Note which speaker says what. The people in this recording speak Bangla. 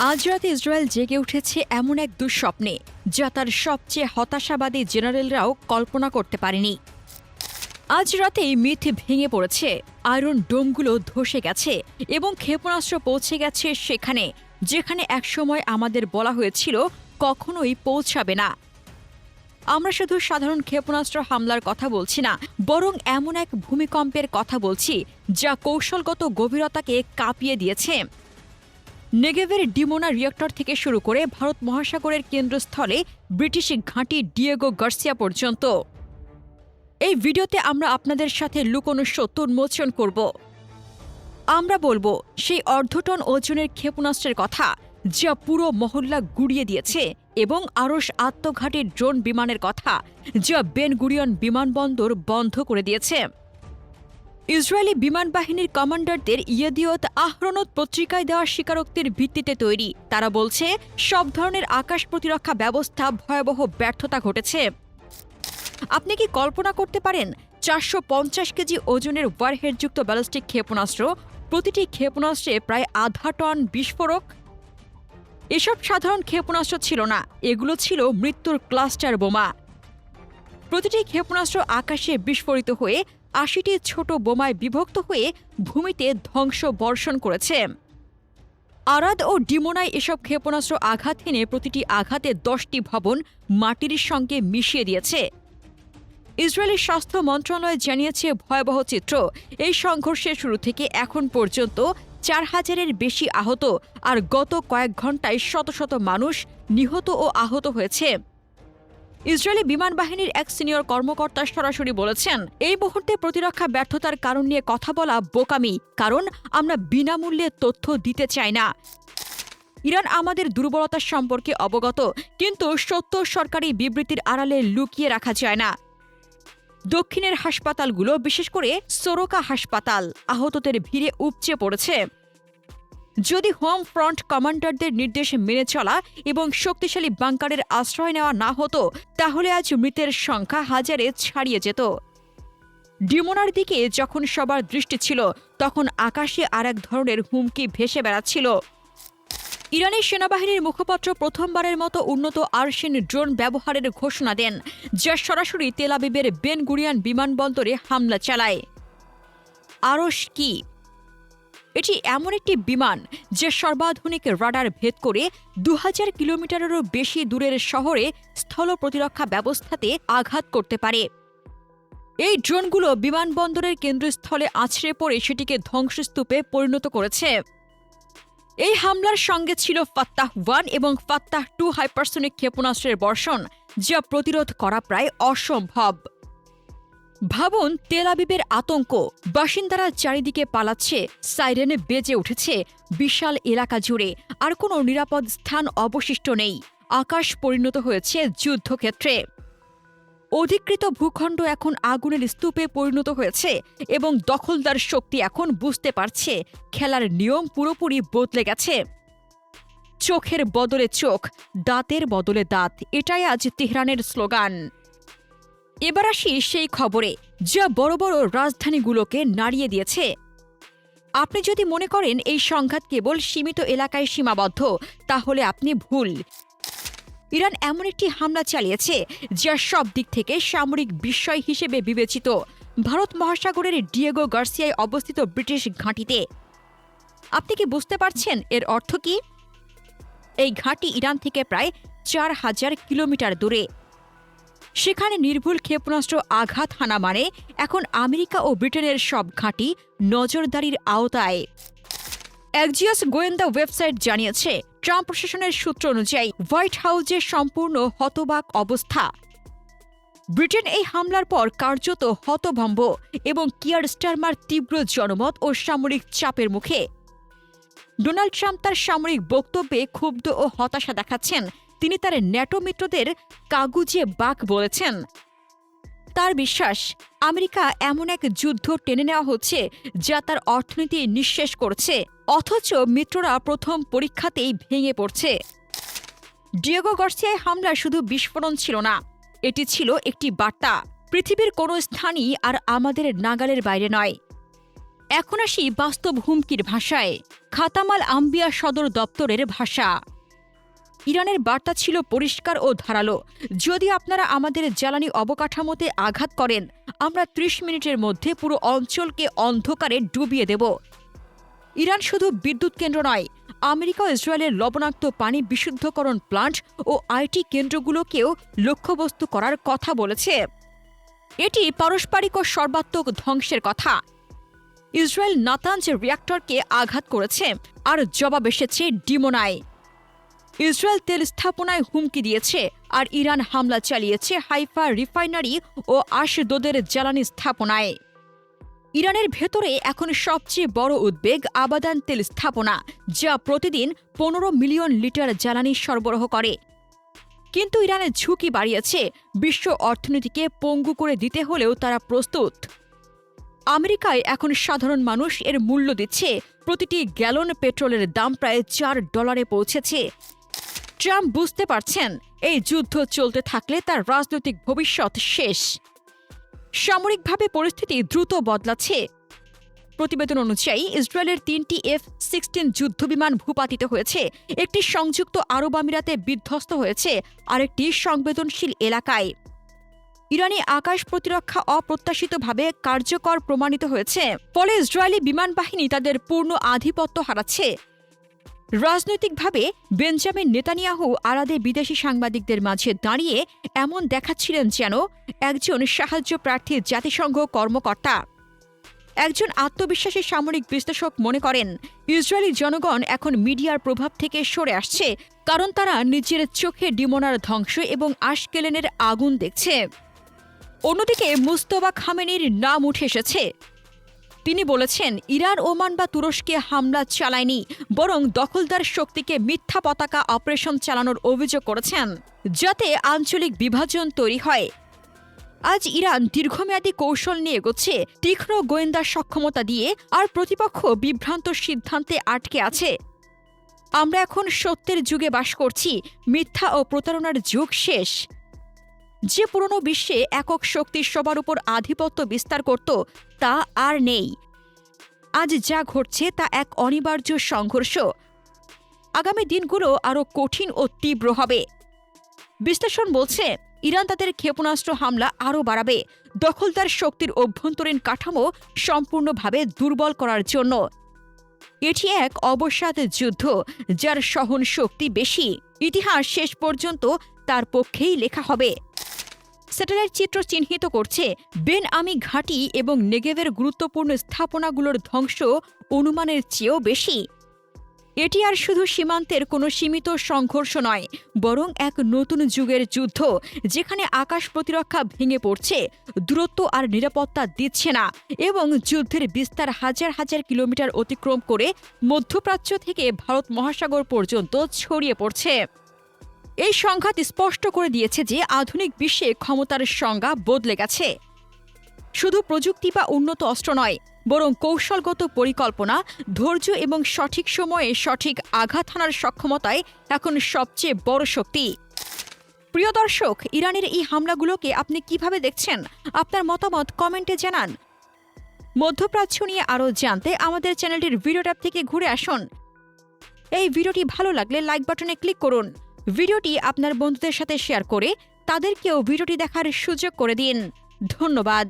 Speaker 1: আজ রাতে ইসরায়েল জেগে উঠেছে এমন এক দুঃস্বপ্নে যা তার সবচেয়ে হতাশাবাদী জেনারেলরাও কল্পনা করতে পারেনি। আজ রাতেই মিথ ভেঙে পড়েছে, আয়রন ডোমগুলো ধসে গেছে এবং ক্ষেপণাস্ত্র পৌঁছে গেছে সেখানে যেখানে একসময় আমাদের বলা হয়েছিল কখনোই পৌঁছাবে না। আমরা শুধু সাধারণ ক্ষেপণাস্ত্র হামলার কথা বলছি না, বরং এমন এক ভূমিকম্পের কথা বলছি যা কৌশলগত গভীরতাকে কাঁপিয়ে দিয়েছে। নেগেভের ডিমোনা রিয়েক্টর থেকে শুরু করে ভারত মহাসাগরের কেন্দ্রস্থলে ব্রিটিশ ঘাঁটি ডিয়েগো গার্সিয়া পর্যন্ত। এই ভিডিওতে আমরা আপনাদের সাথে লুকোনো সত্য উন্মোচন করব। আমরা বলবো সেই অর্ধটন ওজনের ক্ষেপণাস্ত্রের কথা যা পুরো মহল্লা গুড়িয়ে দিয়েছে এবং আরশ আত্মঘাতী ড্রোন বিমানের কথা যা বেন গুরিয়ন বিমানবন্দর বন্ধ করে দিয়েছে। ইসরায়েলি বিমান বাহিনীর কমান্ডারদের ইয়েদিয়ত আহরনত পত্রিকায় দেওয়া স্বীকারোক্তির ভিত্তিতে তৈরি। তারা বলছে সব ধরনের আকাশ প্রতিরক্ষা ব্যবস্থা ভয়াবহ ব্যর্থতা ঘটেছে। আপনি কি কল্পনা করতে পারেন ৪৫০ কেজি ওজনের ওয়ারহেডযুক্ত ব্যালিস্টিক ক্ষেপণাস্ত্র, প্রতিটি ক্ষেপণাস্ত্রে প্রায় আধা টন বিস্ফোরক? এসব সাধারণ ক্ষেপণাস্ত্র ছিল না, এগুলো ছিল মৃত্যুর ক্লাস্টার বোমা। প্রতিটি ক্ষেপণাস্ত্র আকাশে বিস্ফোরিত হয়ে ৮০টি ছোট বোমায় বিভক্ত হয়ে ভূমিতে ধ্বংস বর্ষণ করেছে। আরাদ ও ডিমোনায় এসব ক্ষেপণাস্ত্র আঘাত হেনে প্রতিটি আঘাতে ১০টি ভবন মাটির সঙ্গে মিশিয়ে দিয়েছে। ইসরায়েলি স্বাস্থ্য মন্ত্রণালয় জানিয়েছে ভয়াবহ চিত্র। এই সংঘর্ষের শুরু থেকে এখন পর্যন্ত ৪,০০০-এর বেশি আহত, আর গত কয়েক ঘণ্টায় শত শত মানুষ নিহত ও আহত হয়েছে। ইসরায়েলি বিমান বাহিনীর এক সিনিয়র কর্মকর্তা সরাসরি বলেছেন, এই মুহূর্তে প্রতিরক্ষা ব্যর্থতার কারণ নিয়ে কথা বলা বোকামি, কারণ আমরা বিনামূল্যে তথ্য দিতে চাই না। ইরান আমাদের দুর্বলতা সম্পর্কে অবগত, কিন্তু সত্য সরকারি বিবৃতির আড়ালে লুকিয়ে রাখা যায় না। দক্ষিণের হাসপাতালগুলো, বিশেষ করে সোরোকা হাসপাতাল, আহতদের ভিড়ে উপচে পড়েছে। যদি হোম ফ্রন্ট কমান্ডারদের নির্দেশ মেনে চলা এবং শক্তিশালী বাংকারের আশ্রয় নেওয়া না হতো, তাহলে আজ মৃতের সংখ্যা হাজারে ছাড়িয়ে যেত। ডিমোনার দিকে যখন সবার দৃষ্টি ছিল, তখন আকাশে আরেক ধরনের হুমকি ভেসে বেড়াচ্ছিল। ইরানের সেনাবাহিনীর মুখপাত্র প্রথমবারের মতো উন্নত আরশিন ড্রোন ব্যবহারের ঘোষণা দেন, যা সরাসরি তেল আবিবের বেন গুরিয়ন বিমানবন্দরে হামলা চালায়। আরশ কি? এটি এমন একটি বিমান যা সর্বাধুনিক রাডার ভেদ করে ২০০০ কিলোমিটারেরও বেশি দূরের শহরে স্থল প্রতিরক্ষা ব্যবস্থাতে আঘাত করতে পারে। এই ড্রোনগুলো বিমানবন্দরের কেন্দ্রস্থলে আছড়ে পড়ে সেটিকে ধ্বংসস্তূপে পরিণত করেছে। এই হামলার সঙ্গে ছিল ফাত্তাহ-1 এবং ফাত্তাহ-2 হাইপারসনিক ক্ষেপণাস্ত্রের বর্ষণ, যা প্রতিরোধ করা প্রায় অসম্ভব। ভাবুন তেল আবিবের আতঙ্ক, বাসিন্দারা চারিদিকে পালাচ্ছে, সাইরেনে বেজে উঠেছে বিশাল এলাকা জুড়ে, আর কোনো নিরাপদ স্থান অবশিষ্ট নেই। আকাশ পরিণত হয়েছে যুদ্ধক্ষেত্রে। অধিকৃত ভূখণ্ড এখন আগুনের স্তূপে পরিণত হয়েছে এবং দখলদার শক্তি এখন বুঝতে পারছে খেলার নিয়ম পুরোপুরি বদলে গেছে। চোখের বদলে চোখ, দাঁতের বদলে দাঁত, এটাই আজ তেহরানের স্লোগান। এবার আসি সেই খবরে যা বড় বড় রাজধানীগুলোকে নাড়িয়ে দিয়েছে। আপনি যদি মনে করেন এই সংঘাত কেবল সীমিত এলাকায় সীমাবদ্ধ, তাহলে আপনি ভুল। ইরান এমন একটি হামলা চালিয়েছে যা সব দিক থেকে সামরিক বিস্ময় হিসেবে বিবেচিত। ভারত মহাসাগরের ডিয়েগো গার্সিয়ায় অবস্থিত ব্রিটিশ ঘাঁটিতে। আপনি কি বুঝতে পারছেন এর অর্থ কি? এই ঘাঁটি ইরান থেকে প্রায় ৪,০০০ কিলোমিটার দূরে। সেখানে নির্ভুল ক্ষেপণাস্ত্র আঘাত হানা মানে এখন আমেরিকা ও ব্রিটেনের সব ঘাঁটি নজরদারির আওতায়। অ্যাক্সিওস গোয়েন্দা ওয়েবসাইট জানিয়েছে, ট্রাম্প প্রশাসনের সূত্র অনুযায়ী হোয়াইট হাউসে সম্পূর্ণ হতবাক অবস্থা। ব্রিটেন এই হামলার পর কার্যত হতভম্ব এবং কিয়ার স্টারমার তীব্র জনমত ও সামরিক চাপের মুখে। ডোনাল্ড ট্রাম্প তার সামরিক বক্তব্যে ক্ষুব্ধ ও হতাশা দেখাচ্ছেন। তিনি তার ন্যাটো মিত্রদের কাগুজে বাঘ বলেছেন। তার বিশ্বাস, আমেরিকা এমন এক যুদ্ধ টেনে নেওয়া হচ্ছে যা তার অর্থনীতি নিঃশেষ করছে, অথচ মিত্ররা প্রথম পরীক্ষাতেই ভেঙে পড়ছে। ডিয়েগো গার্সিয়ায় হামলা শুধু বিস্ফোরণ ছিল না, এটি ছিল একটি বার্তা। পৃথিবীর কোনো স্থানই আর আমাদের নাগালের বাইরে নয়। এখন আসি বাস্তব হুমকির ভাষায়। খাতামাল আম্বিয়া সদর দপ্তরের ভাষা। ইরানের বার্তা ছিল পরিষ্কার ও ধারালো, যদি আপনারা আমাদের জ্বালানি অবকাঠামোতে আঘাত করেন, আমরা ৩০ মিনিটের মধ্যে পুরো অঞ্চলকে অন্ধকারে ডুবিয়ে দেব। ইরান শুধু বিদ্যুৎ কেন্দ্র নয়, আমেরিকা ও ইসরায়েলের লবণাক্ত পানি বিশুদ্ধকরণ প্লান্ট ও আইটি কেন্দ্রগুলোকেও লক্ষ্যবস্তু করার কথা বলেছে। এটি পারস্পরিক ও সর্বাত্মক ধ্বংসের কথা। ইসরায়েল নাতানজ রিয়্যাক্টরকে আঘাত করেছে, আর জবাব এসেছে ডিমোনায়। ইসরায়েল তেল স্থাপনায় হুমকি দিয়েছে, আর ইরান হামলা চালিয়েছে হাইফা রিফাইনারি ও আশদোদের জ্বালানি স্থাপনায়। ইরানের ভেতরে এখন সবচেয়ে বড় উদ্বেগ আবাদান তেল স্থাপনা, যা প্রতিদিন ১৫ মিলিয়ন লিটার জ্বালানি সরবরাহ করে। কিন্তু ইরানের ঝুঁকি বাড়িয়েছে, বিশ্ব অর্থনীতিকে পঙ্গু করে দিতে হলেও তারা প্রস্তুত। আমেরিকায় এখন সাধারণ মানুষ এর মূল্য দিচ্ছে। প্রতিটি গ্যালন পেট্রোলের দাম প্রায় $৪ পৌঁছেছে। ট্রাম্প বুঝতে পারছেন, এই যুদ্ধ চলতে থাকলে তার রাজনৈতিক ভবিষ্যৎ শেষ। সামরিকভাবে পরিস্থিতি দ্রুত বদলাচ্ছে। প্রতিবেদন অনুযায়ী ইসরায়েলের ৩টি F-16 যুদ্ধবিমান ভূপাতিত হয়েছে, একটি সংযুক্ত আরব আমিরাতে বিধ্বস্ত হয়েছে, আরেকটি সংবেদনশীল এলাকায়। ইরানি আকাশ প্রতিরক্ষা অপ্রত্যাশিতভাবে কার্যকর প্রমাণিত হয়েছে, ফলে ইসরায়েলি বিমান বাহিনী তাদের পূর্ণ আধিপত্য হারাচ্ছে। রাজনৈতিকভাবে বেঞ্জামিন নেতানিয়াহু আলাদে বিদেশি সাংবাদিকদের মাঝে দাঁড়িয়ে এমন দেখাচ্ছিলেন যেন একজন সাহায্য প্রার্থী জাতিসংঘ কর্মকর্তা। একজন আত্মবিশ্বাসী সামরিক বিশ্লেষক মনে করেন, ইসরায়েলি জনগণ এখন মিডিয়ার প্রভাব থেকে সরে আসছে, কারণ তারা নিজের চোখে ডিমোনার ধ্বংস এবং আশকেলনের আগুন দেখছে। অন্যদিকে মুস্তফা খামেনির নাম উঠে এসেছে। তিনি বলেছেন, ইরান, ওমান বা তুরস্কে হামলা চালায়নি, বরং দখলদার শক্তিকে মিথ্যা পতাকা অপারেশন চালানোর অভিযোগ করেছেন, যাতে আঞ্চলিক বিভাজন তৈরি হয়। আজ ইরান দীর্ঘমেয়াদী কৌশল নিয়ে এগোচ্ছে, তীক্ষ্ণ গোয়েন্দা সক্ষমতা দিয়ে, আর প্রতিপক্ষ বিভ্রান্ত সিদ্ধান্তে আটকে আছে। আমরা এখন সত্যের যুগে বাস করছি, মিথ্যা ও প্রতারণার যুগ শেষ। যে পুরনো বিশ্বে একক শক্তি সবার উপর আধিপত্য বিস্তার করত, তা আর নেই। আজ যা ঘটছে তা এক অনিবার্য সংঘর্ষ। আগামী দিনগুলো আরও কঠিন ও তীব্র হবে। বিশ্লেষণ বলছে, ইরান তাদের ক্ষেপণাস্ত্র হামলা আরও বাড়াবে, দখলদার শক্তির অভ্যন্তরীণ কাঠামো সম্পূর্ণভাবে দুর্বল করার জন্য। এটি এক অবসাদ যুদ্ধ, যার সহন শক্তি বেশি। ইতিহাস শেষ পর্যন্ত তার পক্ষেই লেখা হবে। স্যাটেলাইট চিত্র চিহ্নিত করছে, বেন আমি ঘাঁটি এবং নেগেভের গুরুত্বপূর্ণ স্থাপনাগুলোর ধ্বংস অনুমানের চেয়েও বেশি। এটি আর শুধু সীমান্তের কোনো সীমিত সংঘর্ষ নয়, বরং এক নতুন যুগের যুদ্ধ, যেখানে আকাশ প্রতিরক্ষা ভেঙে পড়ছে, দূরত্ব আর নিরাপত্তা দিচ্ছে না, এবং যুদ্ধের বিস্তার হাজার হাজার কিলোমিটার অতিক্রম করে মধ্যপ্রাচ্য থেকে ভারত মহাসাগর পর্যন্ত ছড়িয়ে পড়ছে। এই সংঘাত স্পষ্ট করে দিয়েছে যে আধুনিক বিশ্বে ক্ষমতার সংজ্ঞা বদলে গেছে। শুধু প্রযুক্তি বা উন্নত অস্ত্র নয়, বরং কৌশলগত পরিকল্পনা, ধৈর্য এবং সঠিক সময়ে সঠিক আঘাত হানার সক্ষমতাই এখন সবচেয়ে বড় শক্তি। প্রিয় দর্শক, ইরানের এই হামলাগুলোকে আপনি কিভাবে দেখছেন? আপনার মতামত কমেন্টে জানান। মধ্যপ্রাচ্য নিয়ে আরও জানতে আমাদের চ্যানেলটির ভিডিও ট্যাব থেকে ঘুরে আসুন। এই ভিডিওটি ভালো লাগলে লাইক বাটনে ক্লিক করুন। ভিডিওটি আপনার বন্ধুদের সাথে শেয়ার করে তাদেরকেও ভিডিওটি দেখার সুযোগ করে দিন। ধন্যবাদ।